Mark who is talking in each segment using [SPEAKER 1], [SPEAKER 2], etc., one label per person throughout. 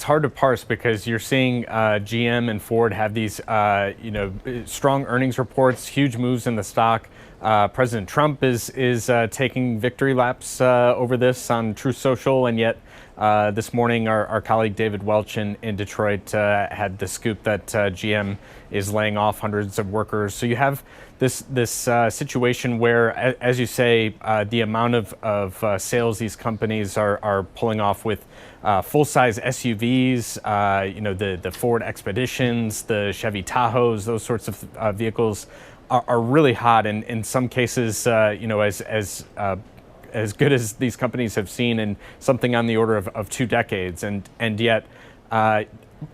[SPEAKER 1] It's hard to parse because you're seeing GM and Ford have these, strong earnings reports, huge moves in the stock. President Trump is taking victory laps over this on Truth Social, and yet this morning our colleague David Welch in Detroit had the scoop that GM is laying off hundreds of workers. So you have this situation where, as you say, the amount of sales these companies are pulling off with full-size SUVs, the Ford Expeditions, the Chevy Tahoes, those sorts of vehicles are really hot, and in some cases, as good as these companies have seen in something on the order of 2 decades, and yet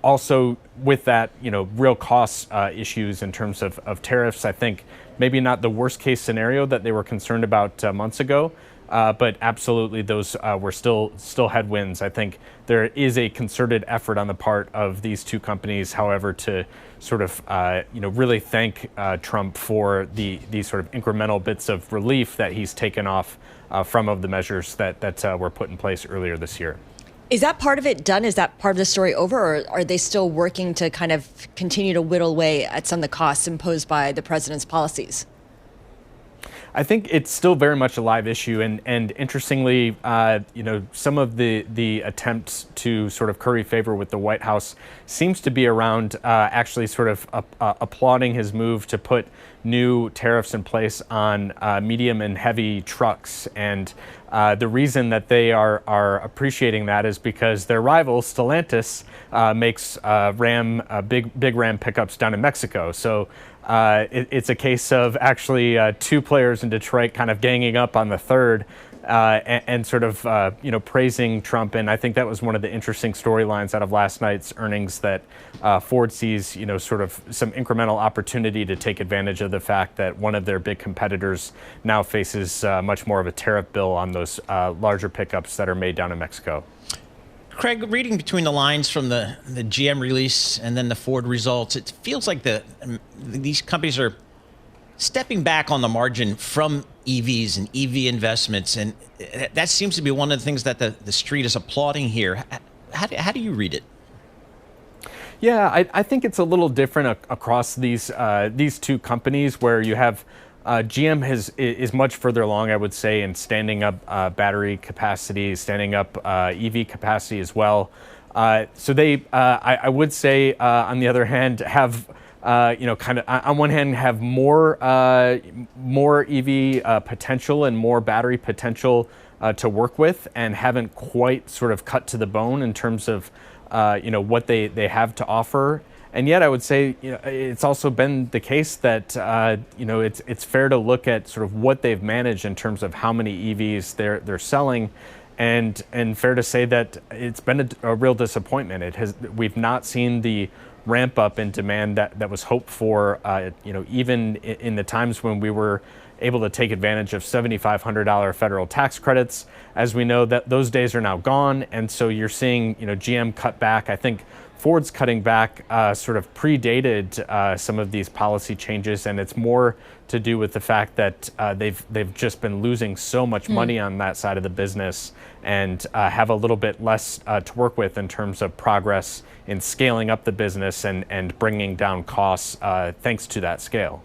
[SPEAKER 1] also with that, real cost issues in terms of tariffs. I think maybe not the worst case scenario that they were concerned about months ago, but absolutely those were still headwinds. I think there is a concerted effort on the part of these two companies, however, to sort of really thank Trump for these sort of incremental bits of relief that he's taken off from of the measures that were put in place earlier this year.
[SPEAKER 2] Is that part of it done? Is that part of the story over, or are they still working to kind of continue to whittle away at some of the costs imposed by the president's policies?
[SPEAKER 1] I think it's still very much a live issue, and interestingly, some of the attempts to sort of curry favor with the White House seems to be around actually sort of applauding his move to put new tariffs in place on medium and heavy trucks. And the reason that they are appreciating that is because their rival, Stellantis, makes big Ram pickups down in Mexico. So it's a case of actually two players in Detroit kind of ganging up on the third and sort of praising Trump. And I think that was one of the interesting storylines out of last night's earnings, that Ford sees sort of some incremental opportunity to take advantage of the fact that one of their big competitors now faces much more of a tariff bill on those larger pickups that are made down in Mexico.
[SPEAKER 3] Craig, reading between the lines from the GM release and then the Ford results, it feels like these companies are stepping back on the margin from EVs and EV investments, and that seems to be one of the things that the street is applauding here. How do you read it?
[SPEAKER 1] Yeah, I think it's a little different across these two companies, where you have GM is much further along, I would say, in standing up battery capacity, standing up EV capacity as well. So they, I would say, on the other hand, have kind of on one hand have more EV potential and more battery potential to work with, and haven't quite sort of cut to the bone in terms of what they have to offer. And yet I would say it's also been the case that it's fair to look at sort of what they've managed in terms of how many EVs they're selling, and fair to say that it's been a real disappointment. We've not seen the ramp up in demand that was hoped for, even in the times when we were able to take advantage of $7,500 federal tax credits. As we know, that those days are now gone, and so you're seeing GM cut back. I think Ford's cutting back sort of predated some of these policy changes, and it's more to do with the fact that they've just been losing so much money on that side of the business, and have a little bit less to work with in terms of progress in scaling up the business and bringing down costs thanks to that scale.